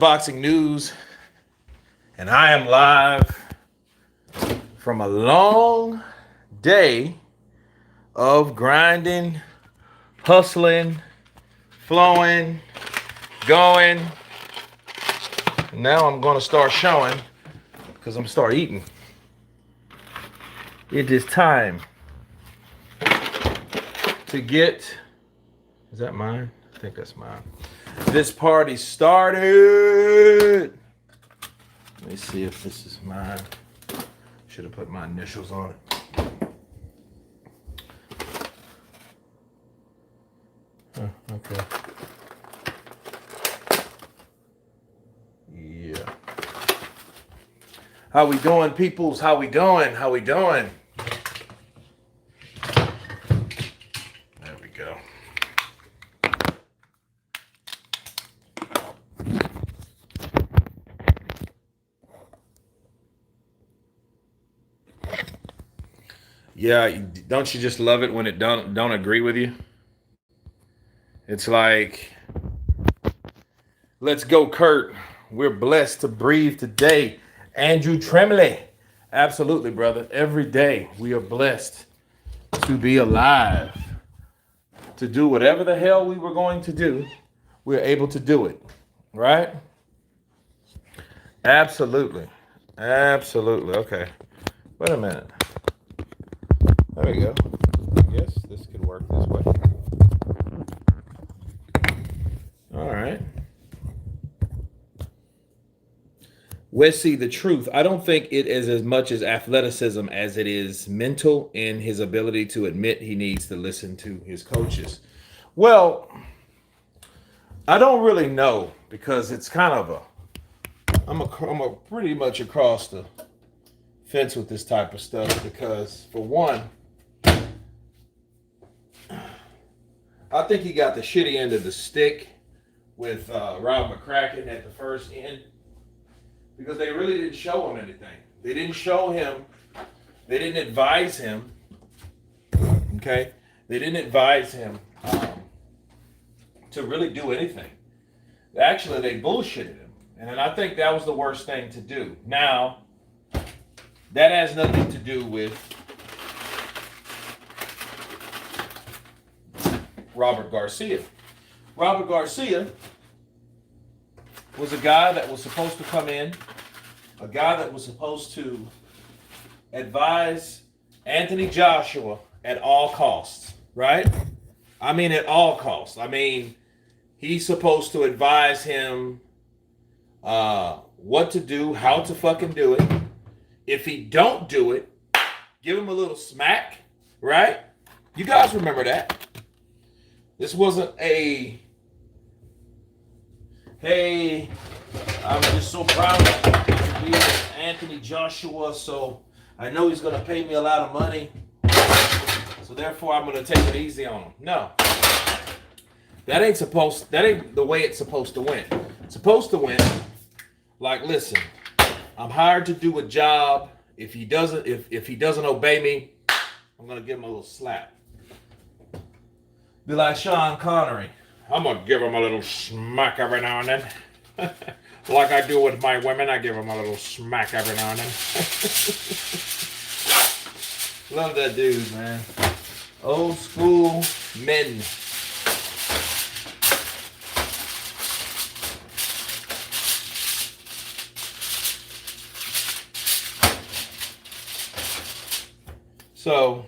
Boxing news, and I am live from a long day of grinding, hustling, flowing, going. Now I'm going to start showing because I'm start eating. It is time to get. Is that mine? I think that's mine. This party started. Let me see if this is mine. Should have put my initials on it. Okay. Yeah. How we doing, peoples? How we doing? How we doing? There we go. Yeah, don't you just love it when it don't agree with you? It's like, let's go, Kurt. We're blessed to breathe today. Andrew Tremley. Absolutely, brother. Every day we are blessed to be alive. To do whatever the hell we were going to do, we're able to do it. Right? Absolutely. Absolutely. Okay. Wait a minute. There we go. I guess this could work this way. All right. Wesley, the truth. I don't think it is as much as athleticism as it is mental in his ability to admit he needs to listen to his coaches. Well, I don't really know because it's kind of I'm a pretty much across the fence with this type of stuff because for one, I think he got the shitty end of the stick with Rob McCracken at the first end because they really didn't show him anything. They didn't show him. They didn't advise him. Okay? They didn't advise him to really do anything. Actually, they bullshitted him. And I think that was the worst thing to do. Now, that has nothing to do with Robert Garcia. Robert Garcia was a guy that was supposed to come in, a guy that was supposed to advise Anthony Joshua at all costs, right? I mean, at all costs. I mean, he's supposed to advise him what to do, how to fucking do it. If he don't do it, give him a little smack, right? You guys remember that. This wasn't a, hey, I'm just so proud to be with Anthony Joshua, so I know he's going to pay me a lot of money, so therefore I'm going to take it easy on him. No. That ain't the way it's supposed to win. It's supposed to win, like, listen, I'm hired to do a job. If he doesn't obey me, I'm going to give him a little slap. Be like Sean Connery. I'm going to give him a little smack every now and then. Like I do with my women, I give them a little smack every now and then. Love that dude, man. Old school men. So,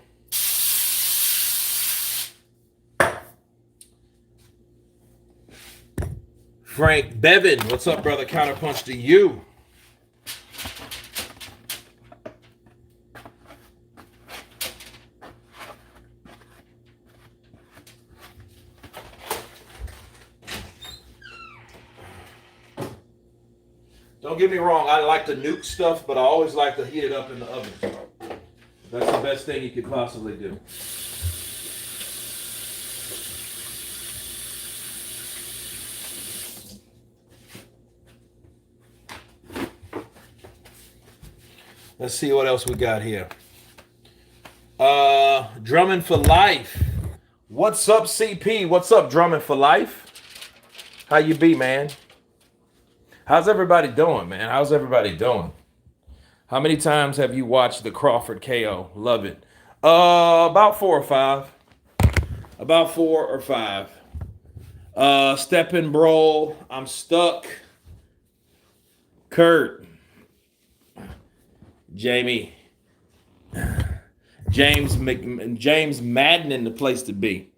Frank Bevan, what's up, brother? Counterpunch to you. Don't get me wrong, I like to nuke stuff, but I always like to heat it up in the oven. That's the best thing you could possibly do. Let's see what else we got here. Drummond for life. What's up, CP? What's up, Drummond for life? How you be, man? How's everybody doing, man? How's everybody doing? How many times have you watched the Crawford KO? Love it. About 4 or 5. About 4 or 5. Step and Brawl. I'm stuck. Kurt. Jamie. James Madden in the place to be.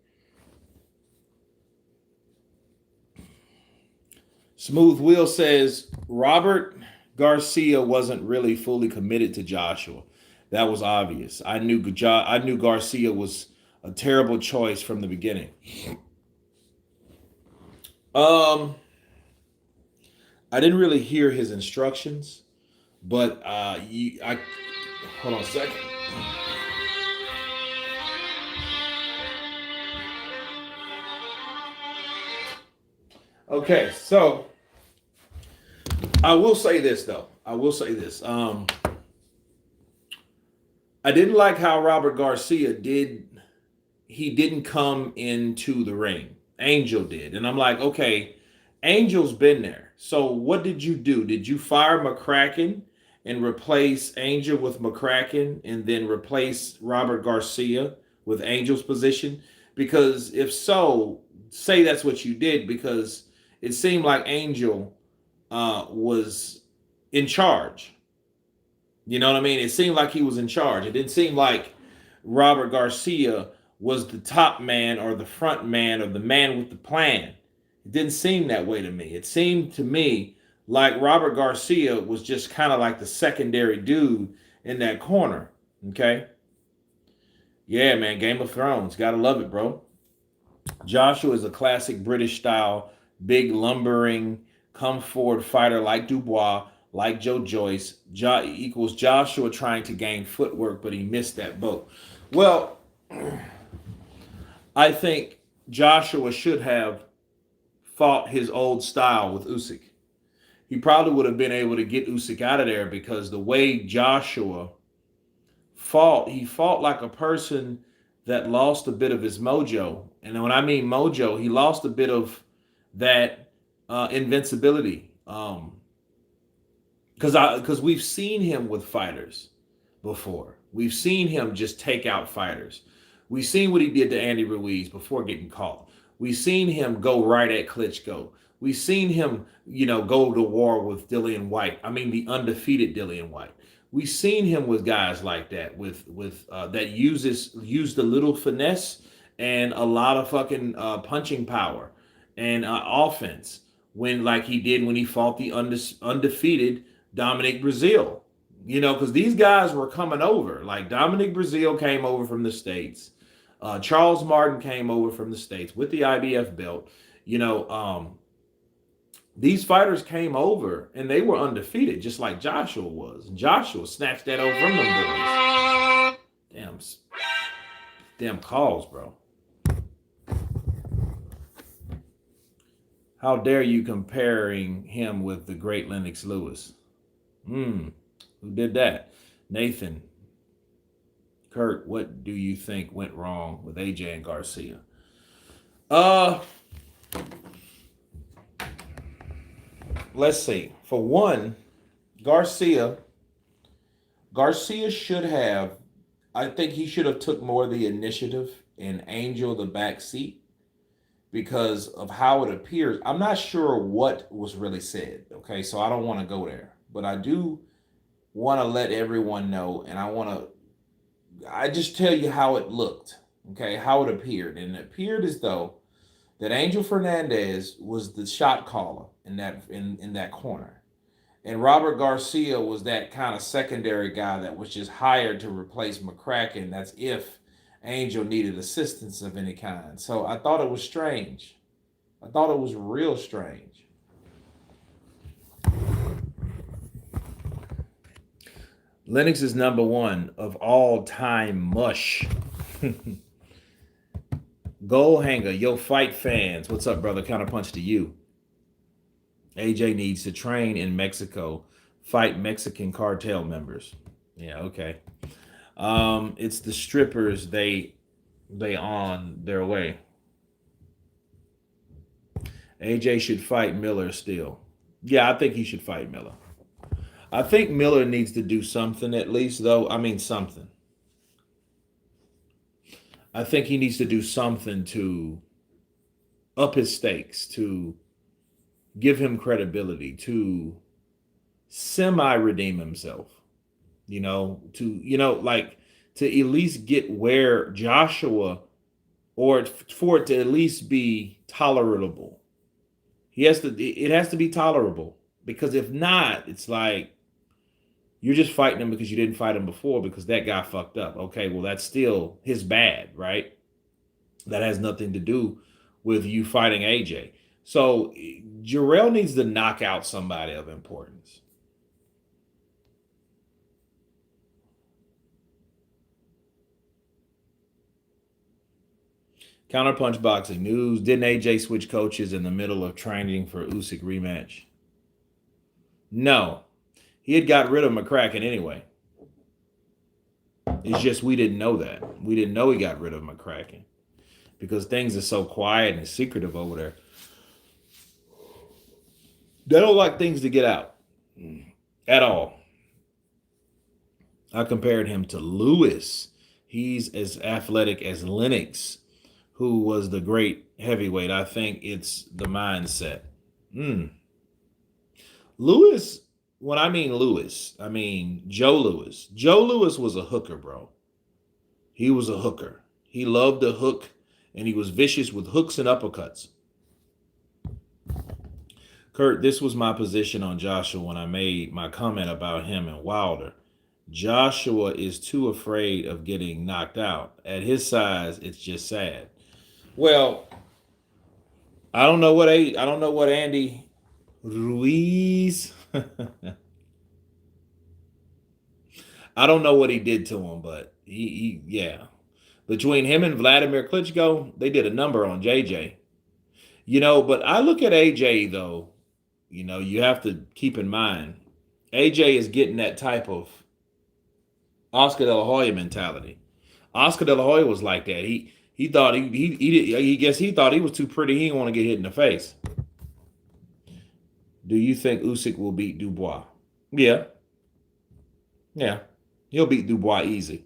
Smooth Wheel says Robert Garcia wasn't really fully committed to Joshua. That was obvious. I knew Garcia was a terrible choice from the beginning. I didn't really hear his instructions, but I hold on a second. Okay, so I will say this though. I will say this. I didn't like how Robert Garcia did. He didn't come into the ring. Angel did, and I'm like, okay, Angel's been there. So what did you do? Did you fire McCracken and replace Angel with McCracken, and then replace Robert Garcia with Angel's position? Because if so, say that's what you did, because it seemed like Angel was in charge. You know what I mean? It seemed like he was in charge. It didn't seem like Robert Garcia was the top man or the front man or the man with the plan. It didn't seem that way to me. It seemed to me like Robert Garcia was just kind of like the secondary dude in that corner. Okay? Yeah, man. Game of Thrones. Gotta love it, bro. Joshua is a classic British style, big lumbering, come forward fighter like Dubois, like Joe Joyce. Equals Joshua trying to gain footwork, but he missed that boat. Well, I think Joshua should have fought his old style with Usyk. He probably would have been able to get Usyk out of there, because the way Joshua fought, he fought like a person that lost a bit of his mojo. And when I mean mojo, he lost a bit of that invincibility. Because we've seen him with fighters before. We've seen him just take out fighters. We've seen what he did to Andy Ruiz before getting caught. We've seen him go right at Klitschko. We've seen him, go to war with Dillian White. I mean, the undefeated Dillian White. We've seen him with guys like that, with that used a little finesse and a lot of fucking punching power and offense, like he did when he fought the undefeated Dominic Breazeale. Because these guys were coming over. Like Dominic Breazeale came over from the States. Charles Martin came over from the States with the IBF belt. These fighters came over and they were undefeated, just like Joshua was. And Joshua snatched that over from them boys. Damn calls, bro. How dare you comparing him with the great Lennox Lewis? Who did that? Nathan. Kurt, what do you think went wrong with AJ and Garcia? Let's see. For one, Garcia should have, I think he should have took more of the initiative and Angel the back seat, because of how it appears. I'm not sure what was really said, okay? So I don't want to go there. But I do want to let everyone know, and I just tell you how it looked, okay? How it appeared. And it appeared as though that Angel Fernandez was the shot caller in that corner. And Robert Garcia was that kind of secondary guy that was just hired to replace McCracken. That's if Angel needed assistance of any kind. So I thought it was strange. I thought it was real strange. Lennox is number one of all time mush. Goal hanger, yo, fight fans. What's up, brother? Counter punch to you. AJ needs to train in Mexico, fight Mexican cartel members. Yeah, okay. It's the strippers they on their way. AJ should fight Miller still. Yeah, I think he should fight Miller. I think Miller needs to do something at least, though. I mean, something. I think he needs to do something to up his stakes, to give him credibility, to semi redeem himself. Like to at least get where Joshua, or for it to at least be tolerable. It has to be tolerable, because if not, it's like you're just fighting him because you didn't fight him before because that guy fucked up. Okay, well, that's still his bad, right? That has nothing to do with you fighting AJ. So Jarrell needs to knock out somebody of importance. Counterpunch boxing news. Didn't AJ switch coaches in the middle of training for Usyk rematch? No. He had got rid of McCracken anyway. It's just we didn't know that. We didn't know he got rid of McCracken because things are so quiet and secretive over there. They don't like things to get out at all. I compared him to Lewis. He's as athletic as Lennox, who was the great heavyweight. I think it's the mindset. Lewis, when I mean Lewis, I mean Joe Lewis. Joe Lewis was a hooker, bro. He was a hooker. He loved to hook, and he was vicious with hooks and uppercuts. Kurt, this was my position on Joshua when I made my comment about him and Wilder. Joshua is too afraid of getting knocked out. At his size, it's just sad. Well, I don't know what Andy Ruiz. I don't know what he did to him, but yeah. Between him and Vladimir Klitschko, they did a number on JJ. But I look at AJ though. You have to keep in mind, AJ is getting that type of Oscar De La Hoya mentality. Oscar De La Hoya was like that. He thought he thought he was too pretty. He didn't want to get hit in the face. Do you think Usyk will beat Dubois? Yeah. Yeah. He'll beat Dubois easy.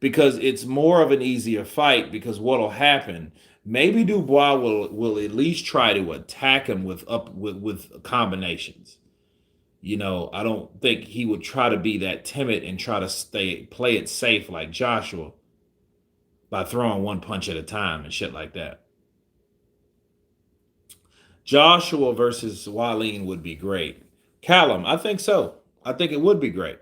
Because it's more of an easier fight, because what'll happen, maybe Dubois will at least try to attack him with combinations. I don't think he would try to be that timid and try to play it safe like Joshua by throwing one punch at a time and shit like that. Joshua versus Wallin would be great. Callum, I think so. I think it would be great.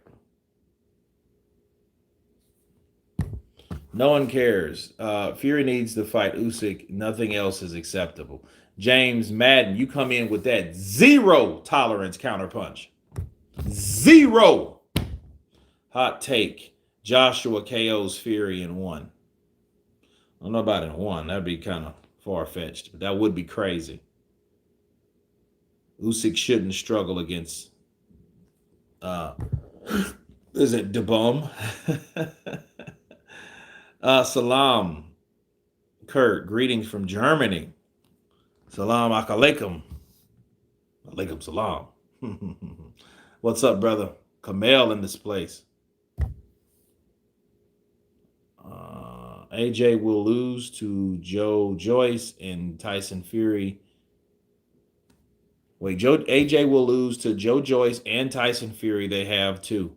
No one cares. Fury needs to fight Usyk. Nothing else is acceptable. James Madden, you come in with that zero tolerance counterpunch. Zero. Hot take. Joshua KOs Fury in one. I don't know about in one. That'd be kind of far-fetched, but that would be crazy. Usyk shouldn't struggle against is it Debum? Salam. Kurt, greetings from Germany. Salam alaikum. Alaikum salam. What's up, brother? Kamel in this place. AJ will lose to Joe Joyce and Tyson Fury. AJ will lose to Joe Joyce and Tyson Fury. They have too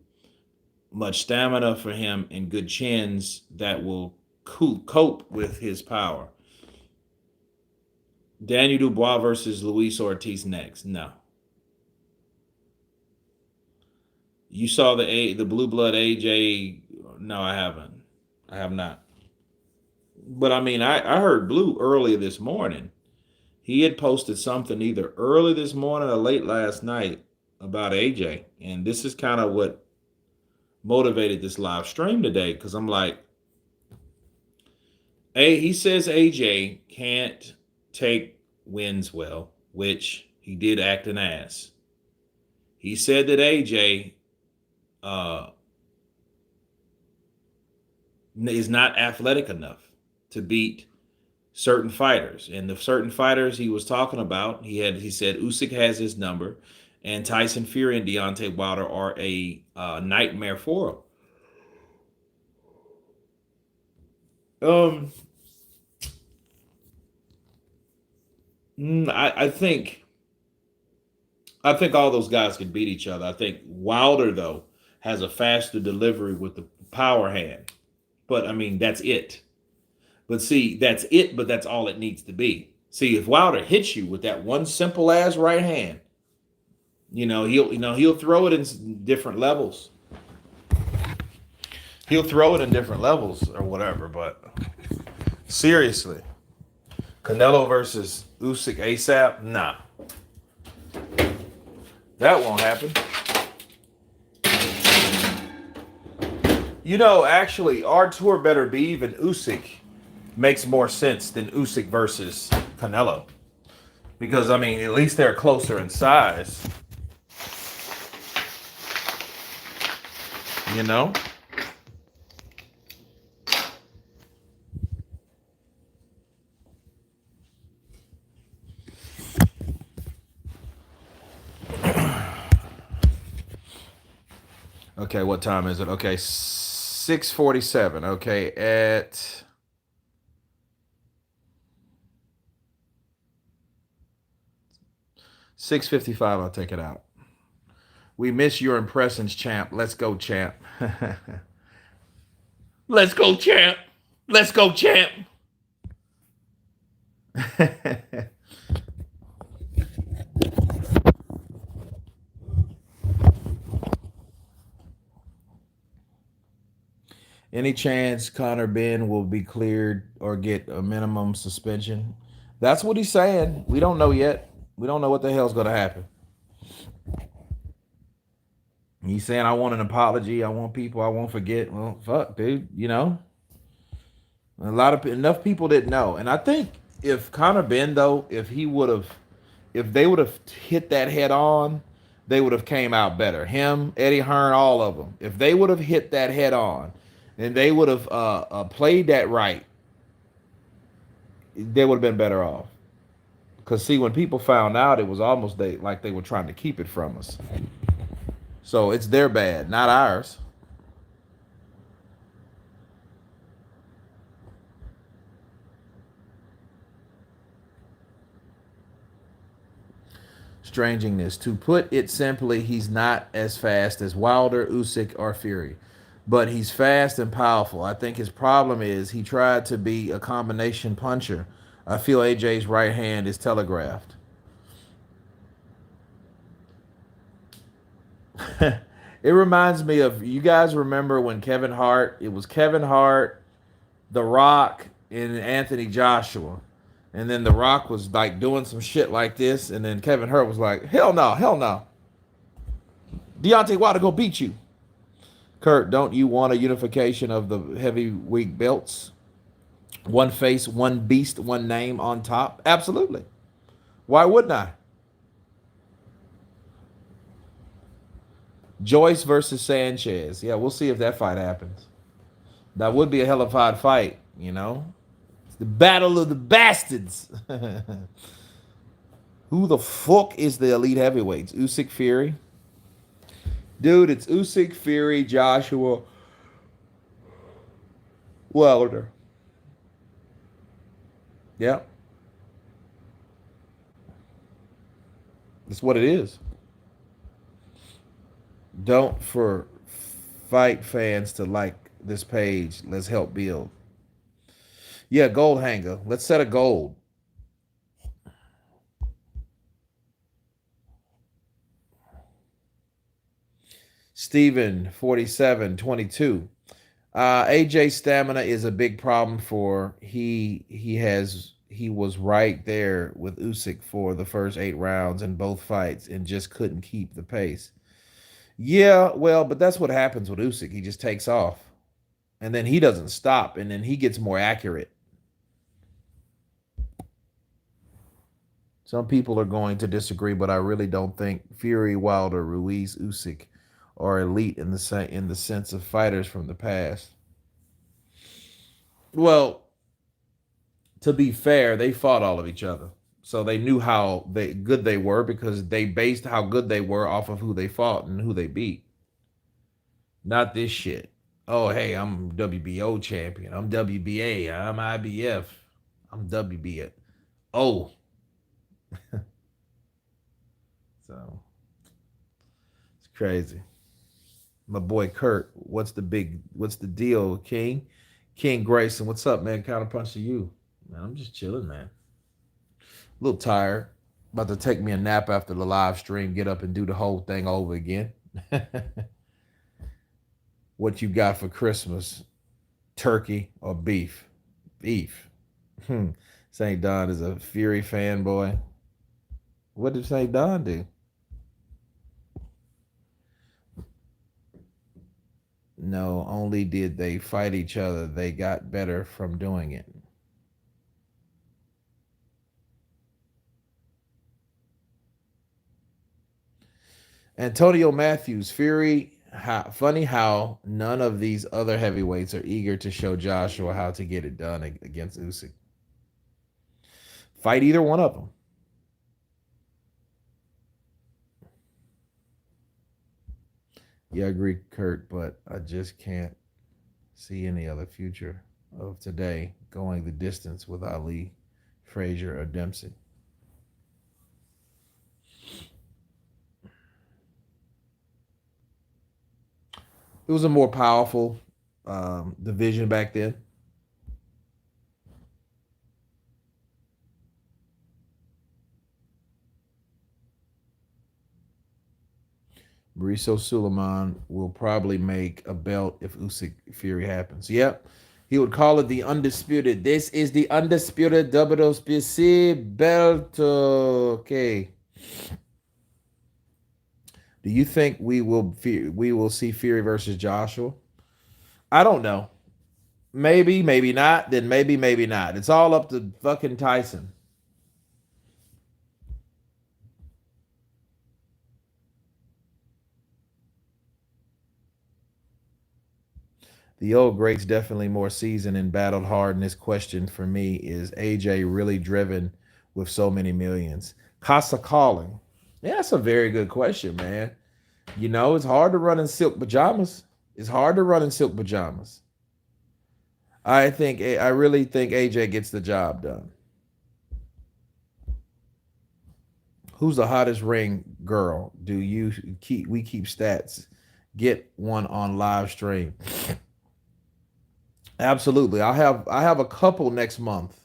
much stamina for him and good chins that will cope with his power. Daniel Dubois versus Luis Ortiz next. No. You saw the Blue Blood AJ? No, I haven't. I have not. But I mean, I heard Blue earlier this morning. He had posted something either early this morning or late last night about AJ. And this is kind of what motivated this live stream today, because I'm like, he says AJ can't take wins well, which he did act an ass. He said that AJ is not athletic enough to beat certain fighters, and the certain fighters he was talking about, he said Usyk has his number, and Tyson Fury and Deontay Wilder are a nightmare for him. I think all those guys can beat each other. I think Wilder though has a faster delivery with the power hand, but I mean that's it. But see, that's it, but that's all it needs to be. See, if Wilder hits you with that one simple ass right hand, he'll throw it in different levels. He'll throw it in different levels or whatever. But seriously, Canelo versus Usyk ASAP, nah, that won't happen. Actually, our tour better be even Usyk makes more sense than Usyk versus Canelo. Because, I mean, at least they're closer in size. You know? Okay, what time is it? Okay, 6:47. Okay, at 6:55, I'll take it out. We miss your impressions, champ. Let's go, champ. Let's go, champ. Let's go, champ. Any chance Connor Benn will be cleared or get a minimum suspension? That's what he's saying. We don't know yet. We don't know what the hell's going to happen. He's saying, I want an apology. I want people. I won't forget. Well, fuck, dude. Enough people didn't know. And I think if Connor Benn, though, if they would have hit that head on, they would have came out better. Him, Eddie Hearn, all of them. If they would have hit that head on, and they would have played that right, they would have been better off. Because see, when people found out, it was almost like they were trying to keep it from us. So it's their bad, not ours. Strangingness. To put it simply, he's not as fast as Wilder, Usyk, or Fury, but he's fast and powerful. I think his problem is he tried to be a combination puncher. I feel AJ's right hand is telegraphed. It reminds me of, you guys remember when it was Kevin Hart, The Rock, and Anthony Joshua. And then The Rock was like doing some shit like this, and then Kevin Hart was like, hell no, hell no. Deontay Wilder go beat you. Kurt, don't you want a unification of the heavyweight belts? One face, one beast, one name on top? Absolutely. Why wouldn't I? Joyce versus Sanchez. Yeah, we'll see if that fight happens. That would be a hell of a hard fight, It's the battle of the bastards. Who the fuck is the elite heavyweights? Usyk, Fury? Dude, it's Usyk, Fury, Joshua, Wilder. Yeah. That's what it is. Don't for fight fans to like this page. Let's help build. Yeah, gold hanger. Let's set a gold. Steven 4722. AJ stamina is a big problem for he was right there with Usyk for the first 8 rounds in both fights and just couldn't keep the pace. Yeah, well, but that's what happens with Usyk. He just takes off. And then he doesn't stop, and then he gets more accurate. Some people are going to disagree, but I really don't think Fury, Wilder, Ruiz, Usyk are elite in the sense of fighters from the past. Well, To be fair, they fought all of each other. So they knew how good they were because they based how good they were off of who they fought and who they beat. Not this shit. Oh, hey, I'm WBO champion. I'm WBA. I'm IBF. I'm WBA. Oh, so it's crazy. My boy Kurt, what's the deal, King? King Grayson, what's up, man? Counterpunch to you. Man, I'm just chilling, man. A little tired. About to take me a nap after the live stream, get up and do the whole thing over again. What you got for Christmas? Turkey or beef? Beef. St. Don is a Fury fanboy. What did St. Don do? No, only did they fight each other, they got better from doing it. Antonio Matthews, Fury, funny how none of these other heavyweights are eager to show Joshua how to get it done against Usyk. Fight either one of them. Yeah, I agree, Kurt, but I just can't see any other future of today going the distance with Ali, Frazier, or Dempsey. It was a more powerful division back then. Mauricio Suleiman will probably make a belt if Usyk Fury happens. Yep. He would call it the undisputed. This is the undisputed WBC belt. Okay. Do you think we will see Fury versus Joshua? I don't know. Maybe, maybe not. Then maybe, maybe not. It's all up to fucking Tyson. The old greats definitely more seasoned and battled hard. And this question for me is AJ really driven with so many millions? Casa calling. Yeah, that's a very good question, man. You know, it's hard to run in silk pajamas. It's hard to run in silk pajamas. I really think AJ gets the job done. Who's the hottest ring girl? Do you keep we keep stats? Get one on live stream. Absolutely. I have a couple next month.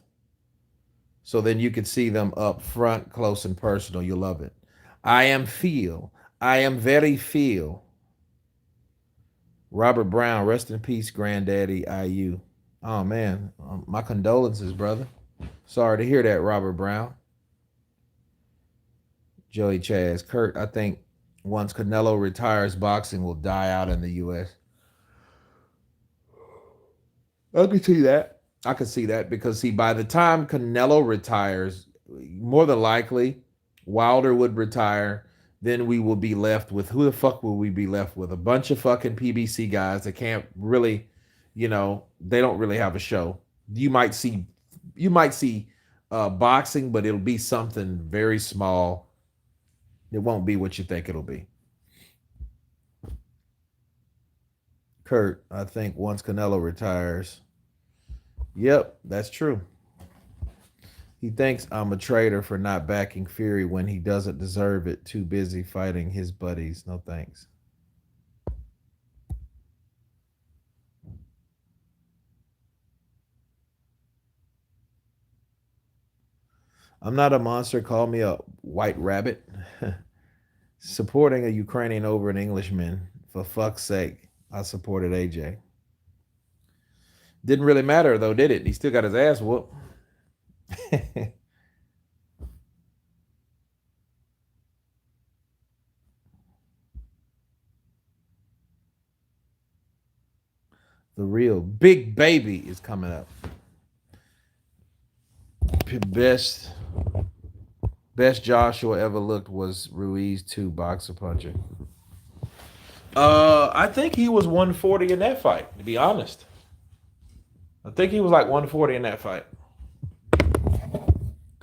So then you can see them up front, close and personal. You'll love it. I am feel. I am very feel. Robert Brown, rest in peace, granddaddy IU. Oh man, my condolences, brother. Sorry to hear that, Robert Brown. Joey Chaz, Kurt, I think once Canelo retires, boxing will die out in the U.S. I can see that. I can see that because see, by the time Canelo retires, more than likely Wilder would retire. Then we will be left with who the fuck will we be left with? A bunch of fucking PBC guys that can't really, they don't really have a show. You might see boxing, but it'll be something very small. It won't be what you think it'll be. Kurt, I think once Canelo retires. Yep, that's true. He thinks I'm a traitor for not backing Fury when he doesn't deserve it. Too busy fighting his buddies. No thanks. I'm not a monster. Call me a white rabbit. Supporting a Ukrainian over an Englishman. For fuck's sake, I supported AJ. Didn't really matter though, did it? He still got his ass whooped. The real big baby is coming up. Best best Joshua ever looked was Ruiz 2 boxer puncher. I think he was 140 in that fight, to be honest. I think he was like 140 in that fight.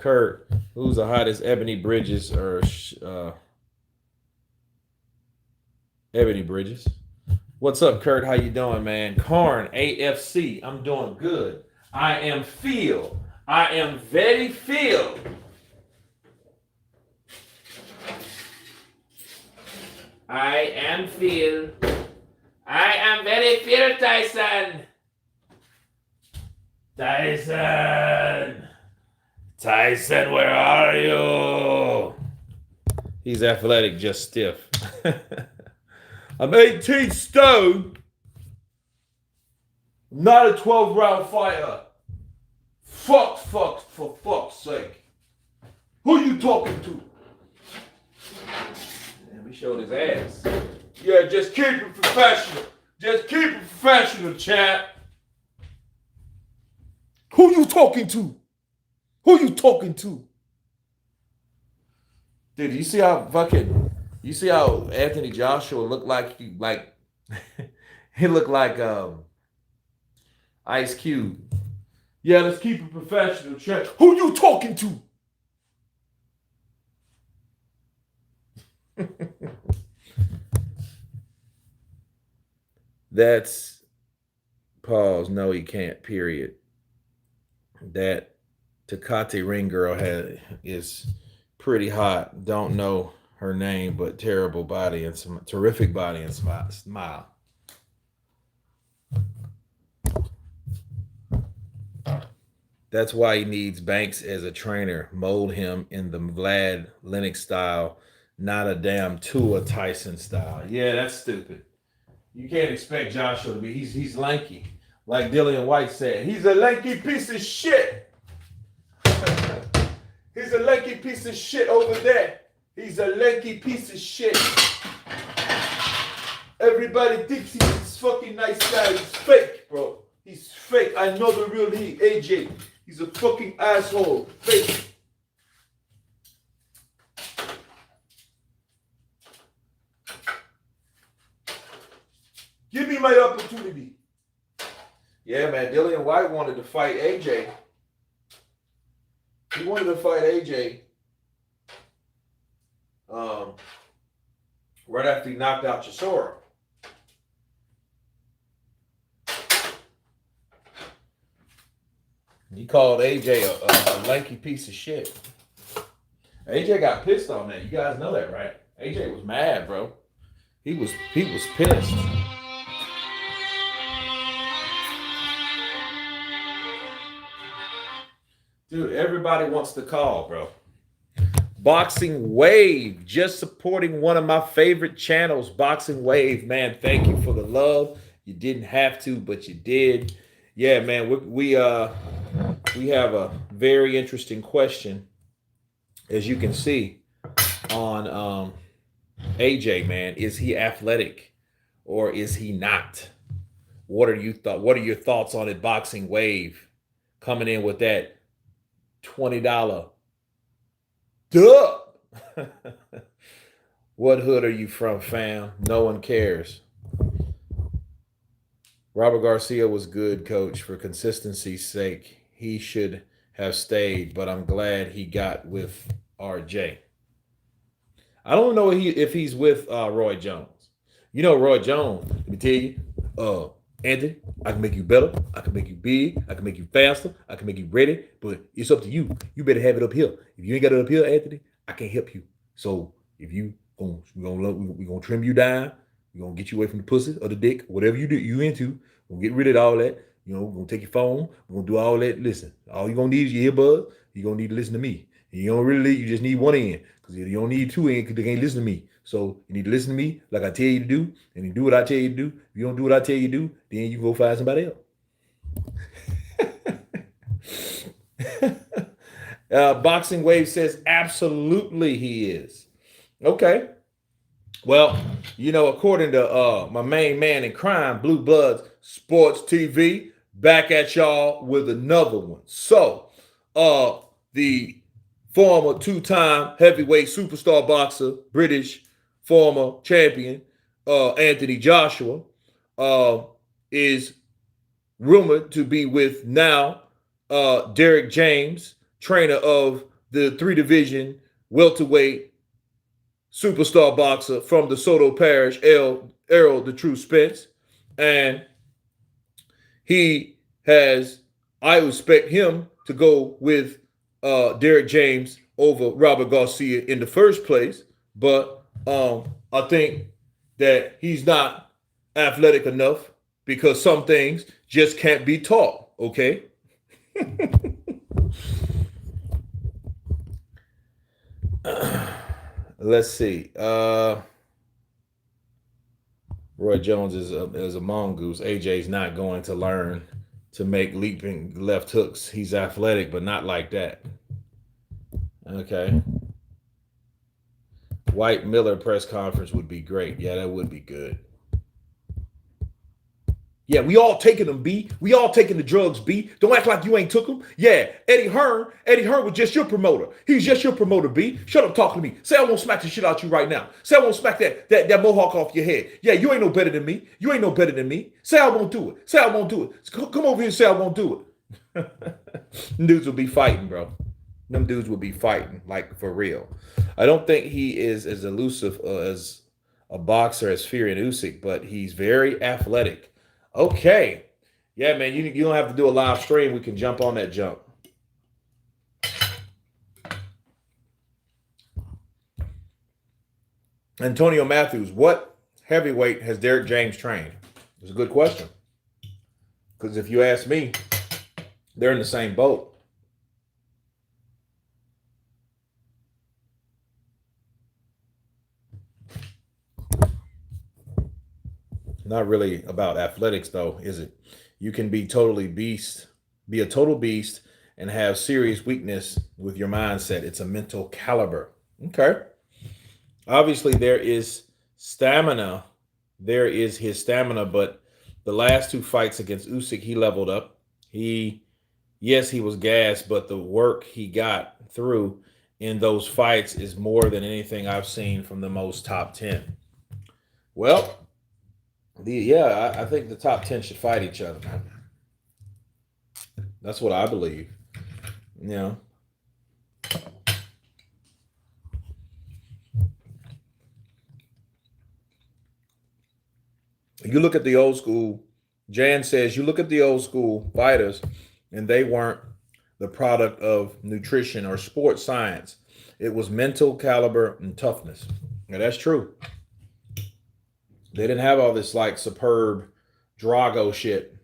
Kurt, who's the hottest, Ebony Bridges or Ebony Bridges? What's up, Kurt? How you doing, man? Karn, AFC. I'm doing good. I am Phil. I am very Phil. I am Phil. I am very Phil, Tyson. Tyson, where are you? He's athletic, just stiff. I'm 18 stone. I'm not a 12-round fighter. Fuck, for fuck's sake. Who you talking to? And we showed his ass. Yeah, just keep it professional. Just keep it professional, champ. Who you talking to? Who you talking to? Dude, you see how Anthony Joshua looked like he looked like Ice Cube. Yeah, let's keep it professional, champ. Who you talking to? That's pause. No, he can't. Period. That Tecate ring girl is pretty hot. Don't know her name, but terrible body and some terrific body and smile. That's why he needs Banks as a trainer. Mold him in the Vlad Lennox style, not a damn Tua Tyson style. Yeah, that's stupid. You can't expect Joshua to be. He's lanky, like Dillian White said. He's a lanky piece of shit. He's a lanky piece of shit over there. He's a lanky piece of shit. Everybody thinks he's this fucking nice guy. He's fake, bro. He's fake. I know the real he, AJ. He's a fucking asshole. Fake. Give me my opportunity. Yeah, man. Dillian White wanted to fight AJ. He wanted to fight AJ right after he knocked out Chisora. He called AJ a lanky piece of shit. AJ got pissed on that. You guys know that, right? AJ was mad, bro. He was pissed. Dude, everybody wants to call, bro. Boxing Wave, just supporting one of my favorite channels, Boxing Wave. Man, thank you for the love. You didn't have to, but you did. Yeah, man, we have a very interesting question, as you can see, on AJ, man. Is he athletic or is he not? What are your thoughts on it, Boxing Wave? Coming in with that $20 duh. What hood are you from, fam? No one cares. Robert Garcia was good, coach. For consistency's sake, he should have stayed, but I'm glad he got with RJ. I don't know if he's with Roy Jones. You know Roy Jones, let me tell you, Anthony, I can make you better. I can make you big. I can make you faster. I can make you ready. But it's up to you. You better have it up here. If you ain't got it up here, Anthony, I can't help you. So if we're gonna trim you down. We're gonna get you away from the pussy or the dick, whatever you into. We're gonna get rid of all that. You know, we're gonna take your phone. We're gonna do all that. Listen, all you're gonna need is your earbuds. You're gonna need to listen to me. And you don't really, you just need one end. Because you don't need two ends because they can't listen to me. So you need to listen to me like I tell you to do, and you do what I tell you to do. If you don't do what I tell you to do, then you go find somebody else. Boxing Wave says absolutely he is. Okay. Well, you know, according to my main man in crime, Blue Bloods Sports TV, back at y'all with another one. So, the former two-time heavyweight superstar boxer, British former champion, Anthony Joshua, is rumored to be with now Derek James, trainer of the 3 division welterweight superstar boxer from the Soto Parish, Errol the True Spence. And he has, I expect him to go with Derek James over Robert Garcia in the first place. But I think that he's not athletic enough because some things just can't be taught, okay? Let's see. Roy Jones is a mongoose. AJ's not going to learn to make leaping left hooks. He's athletic, but not like that. Okay. White Miller press conference would be great. Yeah, that would be good. Yeah, we all taking them, B. We all taking the drugs, B. Don't act like you ain't took them. Yeah, Eddie Hearn was just your promoter. He's just your promoter, B. Shut up talking to me. Say I won't smack the shit out you right now. Say I won't smack that mohawk off your head. Yeah, you ain't no better than me. You ain't no better than me. Say I won't do it. Say I won't do it. Come over here and say I won't do it. Them dudes will be fighting, bro. Them dudes will be fighting, like for real. I don't think he is as elusive as a boxer as Fury and Usyk, but he's very athletic. Okay. Yeah, man, you don't have to do a live stream. We can jump on that jump. Antonio Matthews, what heavyweight has Derek James trained? It's a good question. Because if you ask me, they're in the same boat. Not really about athletics, though, is it? You can be a total beast, and have serious weakness with your mindset. It's a mental caliber. Okay. Obviously, there is stamina. There is his stamina, but the last 2 fights against Usyk, he leveled up. Yes, he was gassed, but the work he got through in those fights is more than anything I've seen from the most top 10. Well, I think the top 10 should fight each other, man. That's what I believe. You know. You look at the old school, Jan says, you look at the old school fighters, and they weren't the product of nutrition or sports science. It was mental caliber and toughness. And that's true. They didn't have all this like superb Drago shit.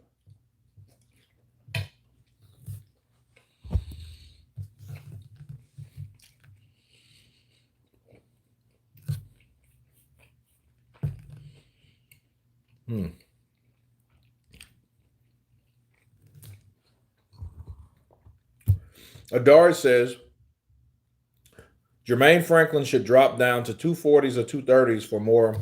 Adar says Jermaine Franklin should drop down to 240s or 230s for more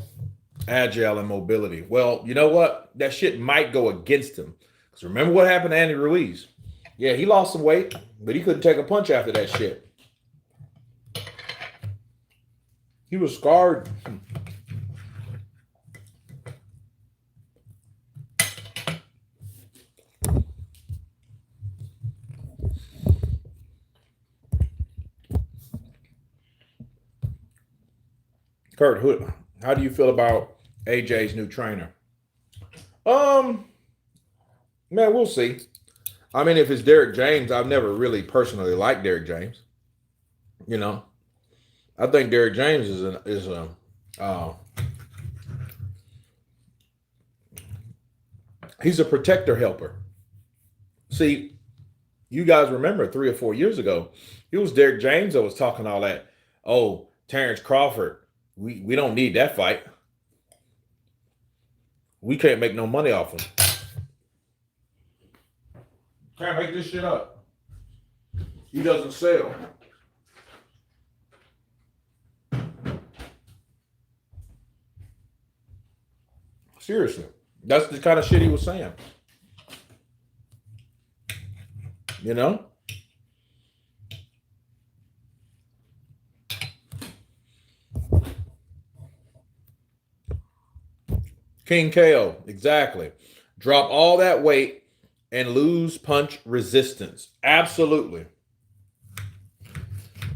agile and mobility. Well, you know what? That shit might go against him. Because remember what happened to Andy Ruiz? Yeah, he lost some weight, but he couldn't take a punch after that shit. He was scarred. Kurt, how do you feel about AJ's new trainer? Man, we'll see. I mean, if it's Derek James, I've never really personally liked Derek James. You know, I think Derek James he's a protector helper. See, you guys remember 3 or 4 years ago, it was Derek James that was talking all that. Oh, Terrence Crawford, we don't need that fight. We can't make no money off him. Can't make this shit up. He doesn't sell. Seriously. That's the kind of shit he was saying. You know? King KO, exactly. Drop all that weight and lose punch resistance. Absolutely.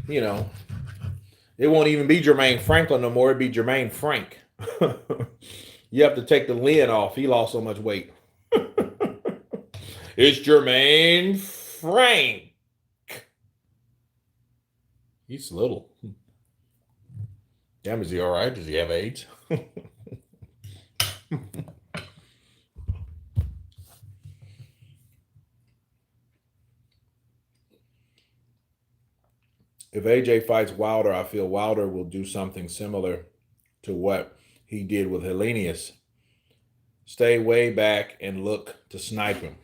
you know, it won't even be Jermaine Franklin no more. It'd be Jermaine Frank. You have to take the lid off. He lost so much weight. It's Jermaine Frank. He's little. Damn, is he all right? Does he have AIDS? If AJ fights Wilder, I feel Wilder will do something similar to what he did with Hellenius. Stay way back and look to snipe him.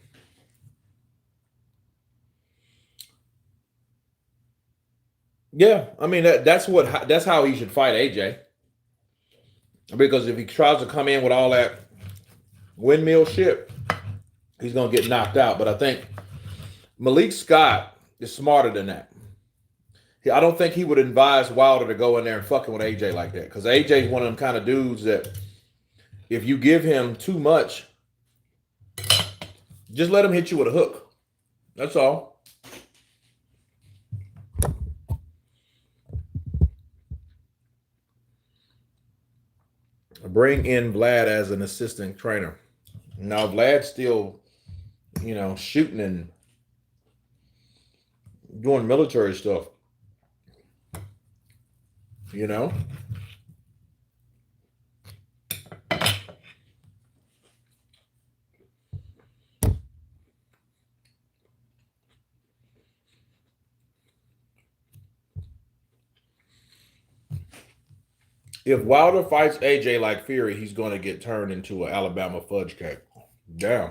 Yeah, I mean that's how he should fight AJ. Because if he tries to come in with all that windmill shit, he's gonna get knocked out. But I think Malik Scott is smarter than that. I don't think he would advise Wilder to go in there and fucking with AJ like that. Because AJ is one of them kind of dudes that if you give him too much, just let him hit you with a hook. That's all. Bring in Vlad as an assistant trainer. Now Vlad's still, shooting and doing military stuff. If Wilder fights AJ like Fury, he's going to get turned into an Alabama fudge cake. Damn.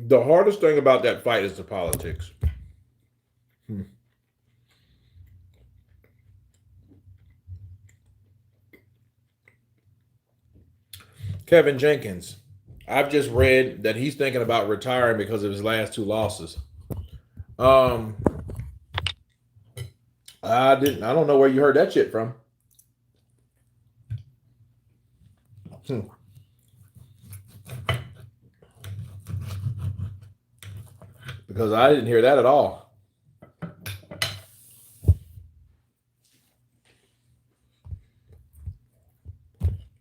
The hardest thing about that fight is the politics. Kevin Jenkins. I've just read that he's thinking about retiring because of his last two losses. I don't know where you heard that shit from. Because I didn't hear that at all.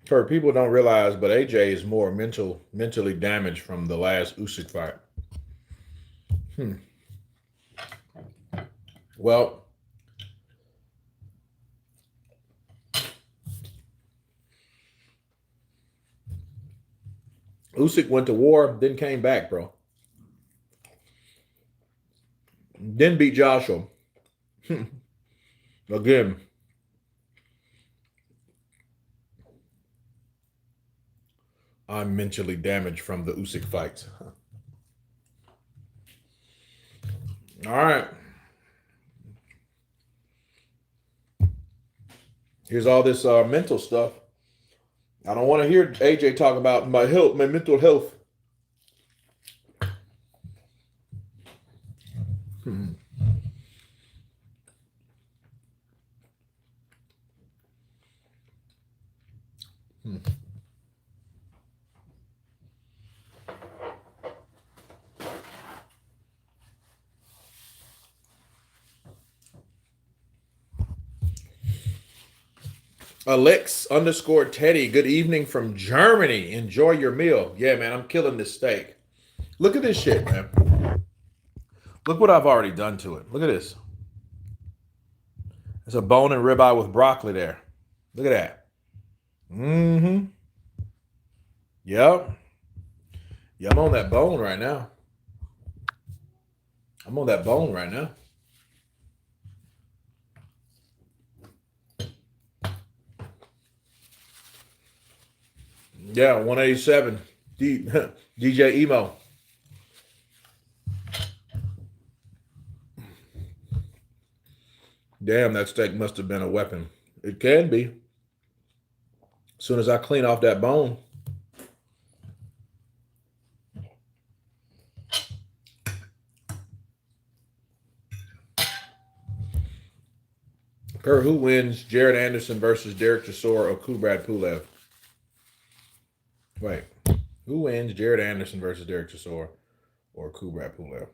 Kurt, people don't realize, but AJ is more mentally damaged from the last Usyk fight. Well, Usyk went to war, then came back, bro. Then beat Joshua. Again. I'm mentally damaged from the Usyk fights. All right. Here's all this mental stuff. I don't want to hear AJ talk about my health, my mental health. Alex_Teddy, good evening from Germany. Enjoy your meal. Yeah, man, I'm killing this steak. Look at this shit, man. Look what I've already done to it. Look at this. It's a bone and ribeye with broccoli there. Look at that. Yep. Yeah, I'm on that bone right now. Yeah, 187. DJ Emo. Damn, that steak must have been a weapon. It can be. As soon as I clean off that bone. Kurt, who wins? Jared Anderson versus Derek Chisora or Kubrat Pulev? Wait. Who wins? Jared Anderson versus Derek Chisora or Kubrat Pulev?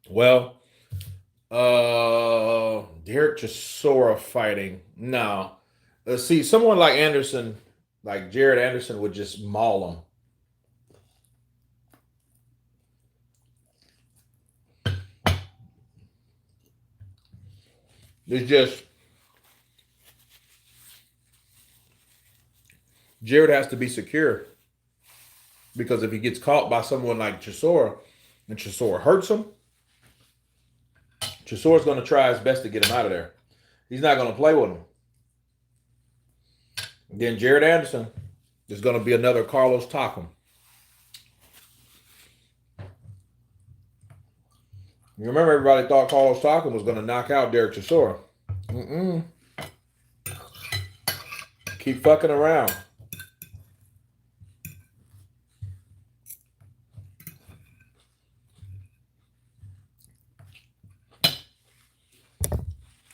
Well, Derek Chisora fighting. No. Let's see. Someone like Anderson, like Jared Anderson, would just maul him. It's just Jared has to be secure because if he gets caught by someone like Chisora and Chisora hurts him, Chisora's going to try his best to get him out of there. He's not going to play with him. Then Jared Anderson is going to be another Carlos Takam. You remember everybody thought Carlos Takam was going to knock out Derek Chisora. Keep fucking around.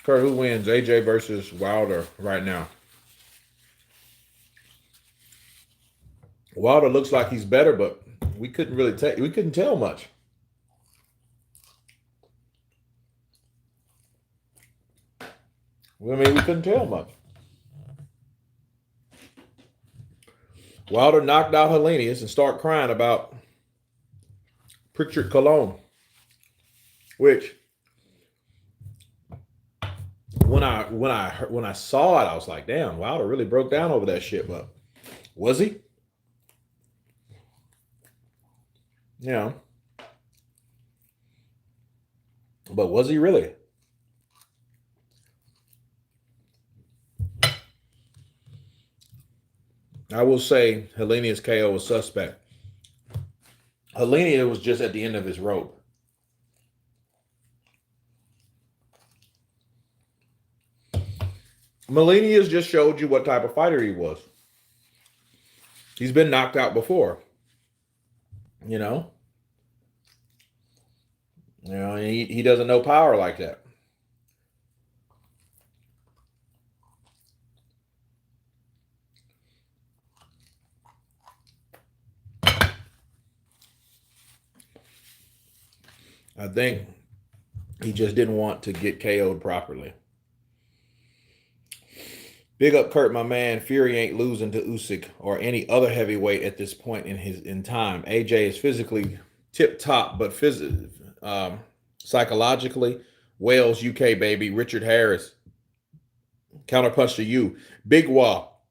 Kurt, who wins? AJ versus Wilder right now. Wilder looks like he's better, but we couldn't tell much. I mean, we couldn't tell much. Wilder knocked out Helenius and started crying about Pritchard Cologne, which when I saw it, I was like, damn, Wilder really broke down over that shit. But was he? Yeah. But was he really? I will say Helenius KO was suspect. Helenius was just at the end of his rope. Helenius just showed you what type of fighter he was. He's been knocked out before. You know? He doesn't know power like that. I think he just didn't want to get KO'd properly. Big up Kurt, my man. Fury ain't losing to Usyk or any other heavyweight at this point in time. AJ is physically tip top, but psychologically, Wales, UK baby. Richard Harris, counterpunch to you. Big Wall.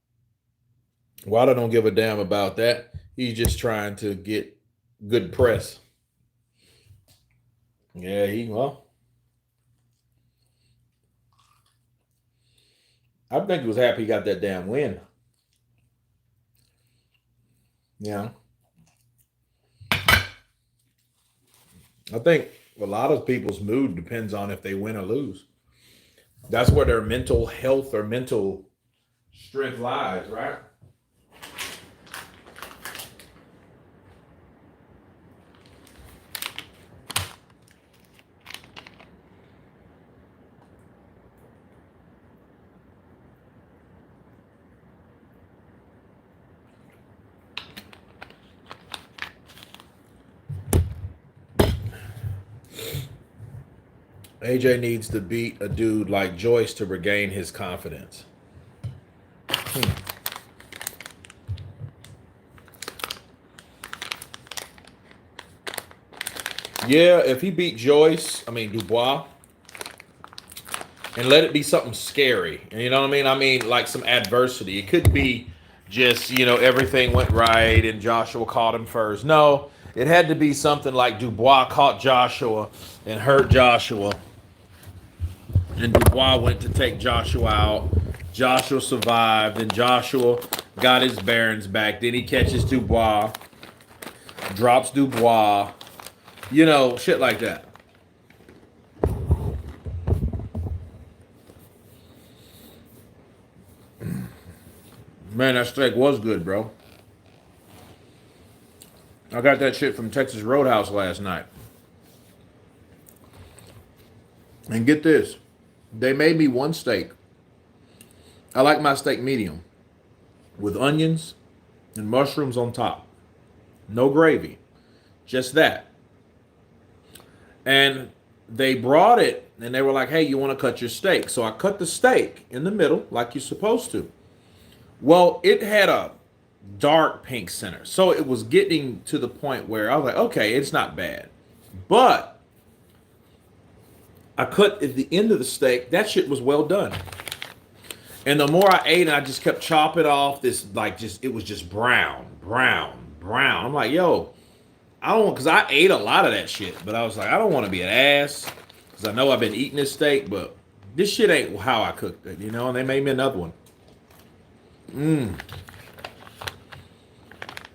Wilder don't give a damn about that. He's just trying to get good press. Yeah, I think he was happy he got that damn win. Yeah. I think a lot of people's mood depends on if they win or lose. That's where their mental health or mental strength lies, right? AJ needs to beat a dude like Joyce to regain his confidence. Yeah, if he beat Dubois, and let it be something scary. You know what I mean? I mean, like some adversity. It could be just, everything went right and Joshua caught him first. No, it had to be something like Dubois caught Joshua and hurt Joshua. And Dubois went to take Joshua out. Joshua survived. And Joshua got his bearings back. Then he catches Dubois. Drops Dubois. Shit like that. Man, that steak was good, bro. I got that shit from Texas Roadhouse last night. And get this. They made me one steak. I like my steak medium with onions and mushrooms on top. No gravy, just that. And they brought it and they were like, hey, you want to cut your steak? So I cut the steak in the middle like you're supposed to. Well, it had a dark pink center. So it was getting to the point where I was like, okay, it's not bad. But I cut at the end of the steak, that shit was well done. And the more I ate, I just kept chopping off this, like, just, it was just brown, brown, brown. I'm like, yo, I don't want, because I ate a lot of that shit, but I was like, I don't want to be an ass, because I know I've been eating this steak, but this shit ain't how I cooked it, you know, and they made me another one.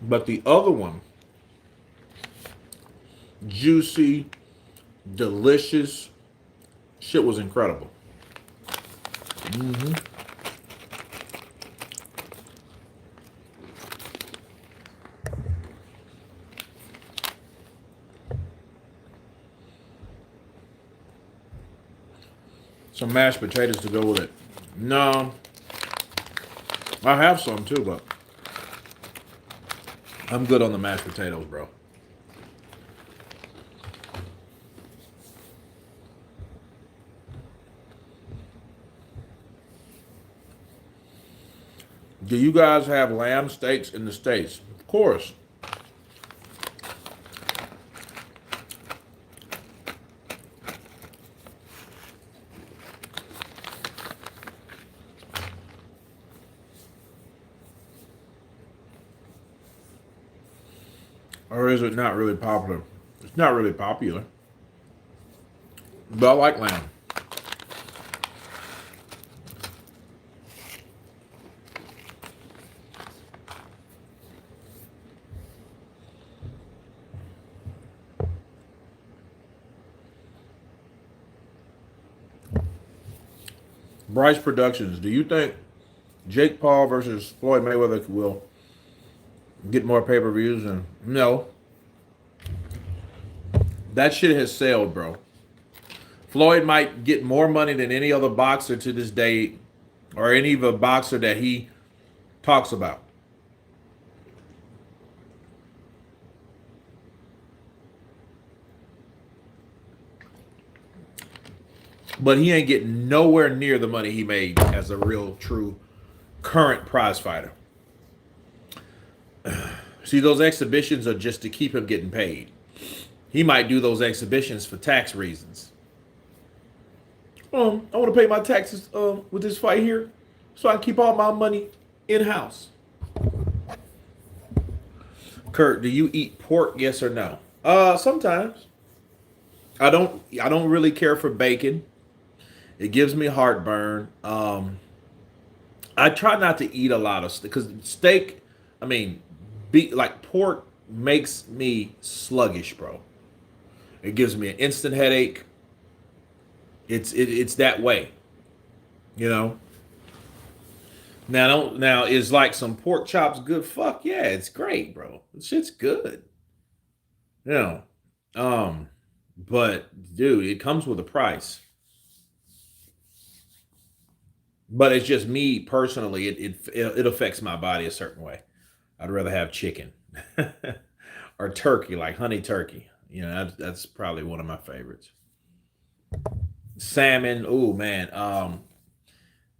But the other one, juicy, delicious, shit was incredible. Some mashed potatoes to go with it. No, I have some too, but I'm good on the mashed potatoes, bro. Do you guys have lamb steaks in the States? Of course. Or is it not really popular? It's not really popular. But I like lamb. Bryce Productions, do you think Jake Paul versus Floyd Mayweather will get more pay-per-views? And no. That shit has sailed, bro. Floyd might get more money than any other boxer to this day, or any of a boxer that he talks about. But he ain't getting nowhere near the money he made as a real, true, current prize fighter. See, those exhibitions are just to keep him getting paid. He might do those exhibitions for tax reasons. I want to pay my taxes with this fight here, so I can keep all my money in-house. Kurt, do you eat pork? Yes or no? Sometimes. I don't really care for bacon. It gives me heartburn. I try not to eat a lot of because steak. I mean, like pork makes me sluggish, bro. It gives me an instant headache. It's that way, you know. Now is like some pork chops good? Fuck yeah, it's great, bro. This shit's good. You know, but dude, it comes with a price. But it's just me personally. It affects my body a certain way. I'd rather have chicken or turkey, like honey turkey. You know, that's probably one of my favorites. Salmon. Oh man,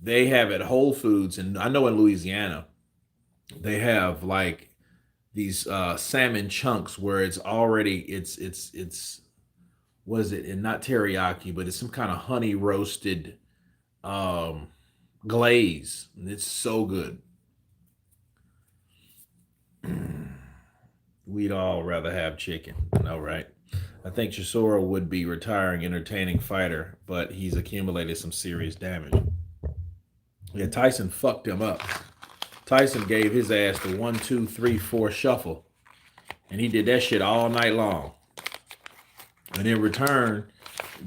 they have at Whole Foods, and I know in Louisiana they have like these salmon chunks where it's already it's what is it? And not teriyaki, but it's some kind of honey roasted um glaze. And it's so good. We'd all rather have chicken. I know, right? I think Chisora would be retiring entertaining fighter, but he's accumulated some serious damage. Yeah, Tyson fucked him up. Tyson gave his ass the 1, 2, 3, 4 shuffle. And he did that shit all night long. And in return,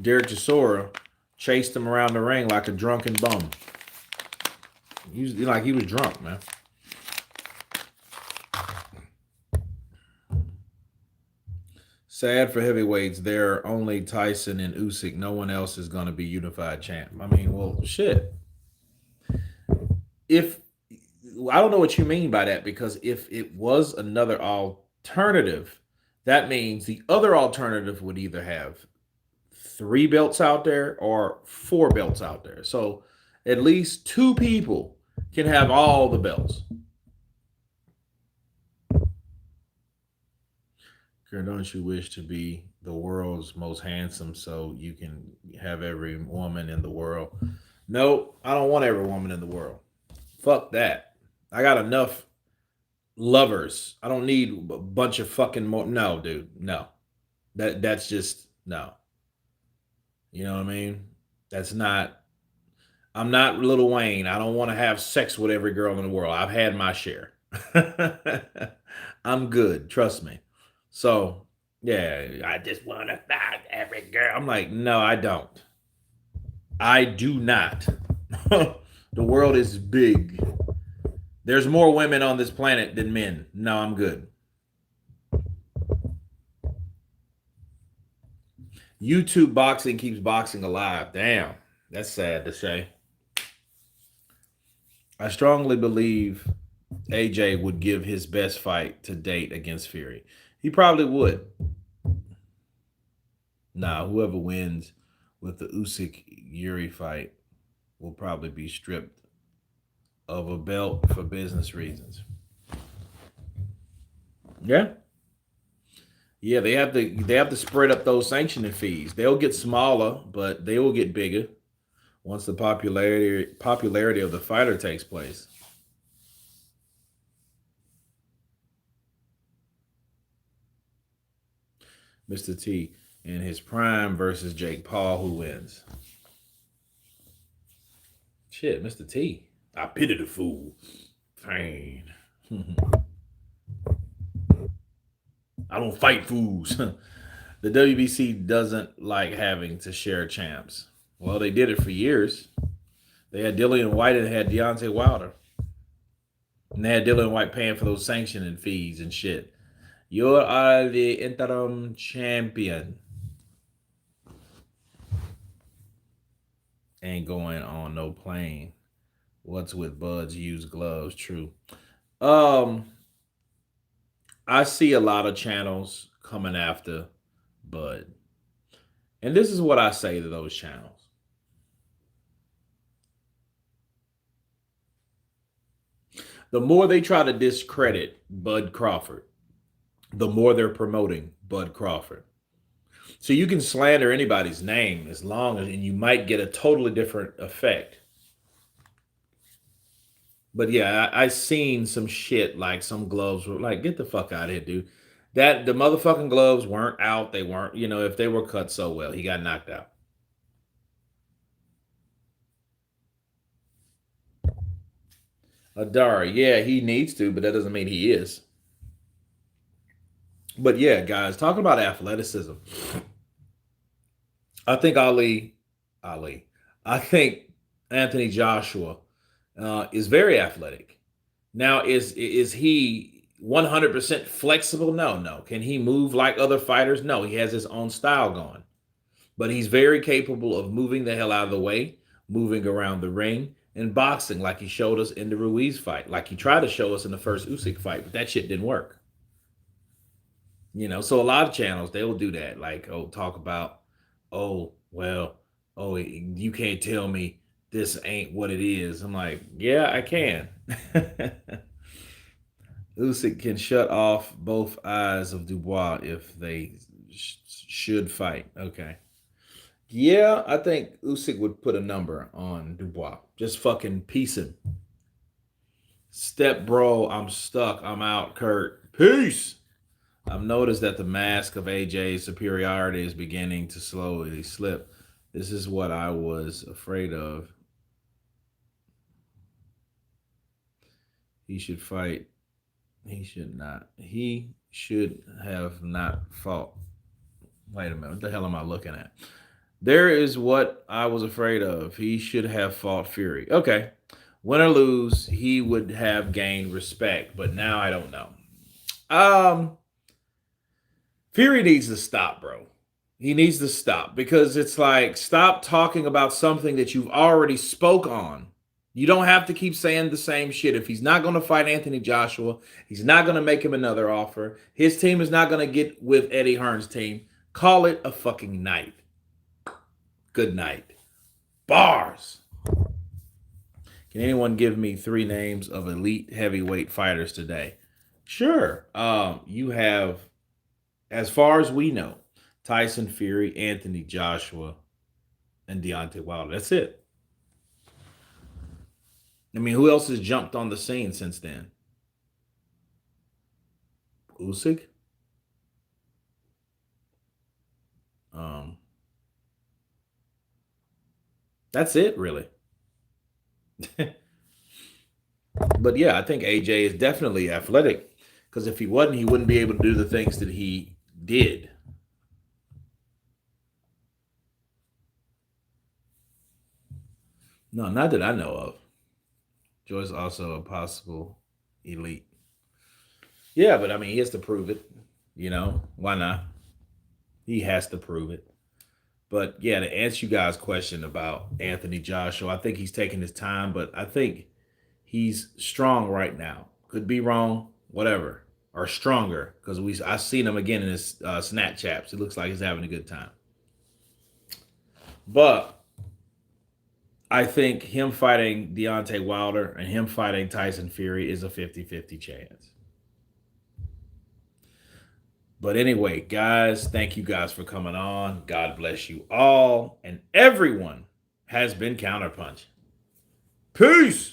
Derek Chisora chased him around the ring like a drunken bum. He was drunk, man. Sad for heavyweights. They're only Tyson and Usyk. No one else is going to be unified champ. I mean, well, shit. If I don't know what you mean by that, because if it was another alternative, that means the other alternative would either have 3 belts out there or 4 belts out there. So at least 2 people can have all the belts. Girl, don't you wish to be the world's most handsome so you can have every woman in the world? No, I don't want every woman in the world. Fuck that. I got enough lovers. I don't need a bunch of fucking more. No, dude. No. That's just no. You know what I mean? That's not. I'm not Lil Wayne. I don't want to have sex with every girl in the world. I've had my share. I'm good. Trust me. So, yeah, I just want to fuck every girl. I'm like, no, I don't. I do not. The world is big. There's more women on this planet than men. No, I'm good. YouTube boxing keeps boxing alive. Damn, that's sad to say. I strongly believe AJ would give his best fight to date against Fury. He probably would. Nah, whoever wins with the Usyk Yuri fight will probably be stripped of a belt for business reasons. Yeah. Yeah, they have to spread up those sanctioning fees. They'll get smaller, but they will get bigger once the popularity of the fighter takes place. Mr. T in his prime versus Jake Paul, who wins? Shit, Mr. T. I pity the fool. Fine. I don't fight fools. The WBC doesn't like having to share champs. Well, they did it for years. They had Dillian White and had Deontay Wilder. And they had Dillian White paying for those sanctioning fees and shit. You are the interim champion. Ain't going on no plane. What's with Bud's used gloves? True. I see a lot of channels coming after Bud. And this is what I say to those channels. The more they try to discredit Bud Crawford, the more they're promoting Bud Crawford. So you can slander anybody's name as long as, and you might get a totally different effect. But yeah, I seen some shit like some gloves were like, get the fuck out of here, dude. That the motherfucking gloves weren't out. They weren't, if they were cut so well, he got knocked out. Adara, yeah, he needs to, but that doesn't mean he is. But yeah, guys, talking about athleticism, I think I think Anthony Joshua is very athletic. Now, is he 100% flexible? No, no. Can he move like other fighters? No, he has his own style going. But he's very capable of moving the hell out of the way, moving around the ring, and boxing like he showed us in the Ruiz fight, like he tried to show us in the first Usyk fight, but that shit didn't work. So a lot of channels, they will do that. Like, talk about, you can't tell me this ain't what it is. I'm like, yeah, I can. Usyk can shut off both eyes of Dubois if they should fight. Okay. Yeah, I think Usyk would put a number on Dubois. Just fucking piece him. Step bro, I'm stuck. I'm out, Kurt. Peace. I've noticed that the mask of AJ's superiority is beginning to slowly slip. This is what I was afraid of. He should fight. He should not. He should have not fought. Wait a minute. What the hell am I looking at? There is what I was afraid of. He should have fought Fury. Okay. Win or lose, he would have gained respect. But now I don't know. Fury needs to stop, bro. He needs to stop because it's like, stop talking about something that you've already spoke on. You don't have to keep saying the same shit. If he's not going to fight Anthony Joshua, he's not going to make him another offer. His team is not going to get with Eddie Hearn's team. Call it a fucking night. Good night. Bars. Can anyone give me 3 names of elite heavyweight fighters today? Sure. You have, as far as we know, Tyson Fury, Anthony Joshua, and Deontay Wilder. That's it. I mean, who else has jumped on the scene since then? Usyk? That's it, really. But yeah, I think AJ is definitely athletic, because if he wasn't, he wouldn't be able to do the things that he did. No, not that I know of. Joy's also a possible elite. Yeah, but I mean, he has to prove it. You know, why not? He has to prove it. But yeah, to answer you guys' question about Anthony Joshua, I think he's taking his time, but I think he's strong right now. Could be wrong, whatever, or stronger, because I've seen him again in his Snapchats. It looks like he's having a good time. But I think him fighting Deontay Wilder and him fighting Tyson Fury is a 50-50 chance. But anyway, guys, thank you guys for coming on. God bless you all. And everyone has been counterpunched. Peace.